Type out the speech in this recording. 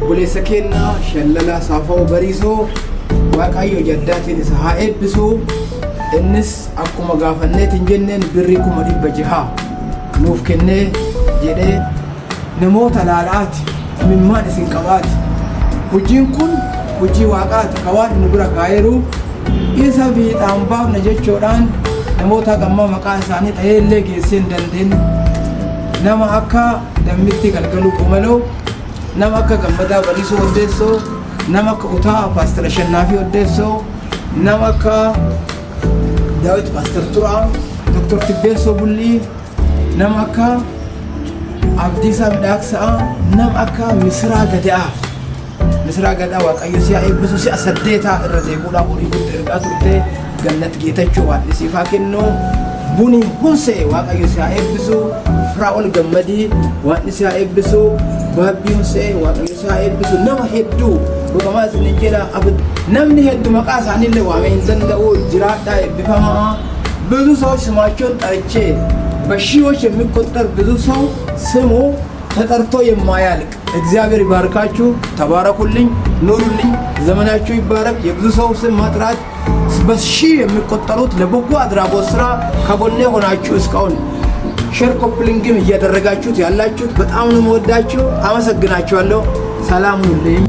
obboleessa keenya Shallala Saafoo Bariisoo Waaqayyo jaddaatiin isa haa eebbisu. Innis akkuma gaafanneetiin jenneen birrii 600 nuuf kennee jedhee namoota laalaati imimmaan isin qabaati. Hojiin kun hojii waaqaati kawaan nu bira kaa'eeru isa fiixaan baafna jechuudhaan namoota gammaa maqaa isaanii dhaheellee geessee hin dandeenye nama akka Dammitti Galgaluu Qumaloo, nama akka Gammadaa Bariisoo Oddeessoo, nama akka Utaa Paastor Ashannaafi Oddeessoo, nama akka Daawit Paastor Turaa, Dr. Tibbeessoo Bullii, nama akka Abdiisaa Midhaaksaa, nama akka Misraa Gada'aa. Misraa Gadaa Waaqayyo si'a eebbisu si'a 8 irra deemuudhaan horii guddaa ergaa turte Gannat Geetachoo waan isiifaa kennu. Buni Hunsee Waaqayyo si'a eebbisu. Firaa'ol Gammadii waan si'a eebbisu. Baabbii Hunsee Waaqayyo si'a eebbisu. Nama hedduu dhugamaa isin jedha namni hedduu maqaa isaaniillee waamee hin danda'u jiraadhaa eebbifamaa. ብዙ ሰው ስማቸውን ጠርቼ በሺዎች የሚቆጠር ብዙ ሰው ስሙ ተጠርቶ የማያልቅ እግዚአብሔር ይባርካችሁ። ተባረኩልኝ፣ ኑሩልኝ፣ ዘመናችሁ ይባረክ። የብዙ ሰው ስም ማጥራት በሺህ የሚቆጠሩት ለበጎ አድራጎት ስራ ከጎኔ ሆናችሁ እስካሁን ሼር ኮፕሊንግም እያደረጋችሁት ያላችሁት በጣም ነው የምወዳችሁ። አመሰግናችኋለሁ። ሰላም ሁኑልኝ።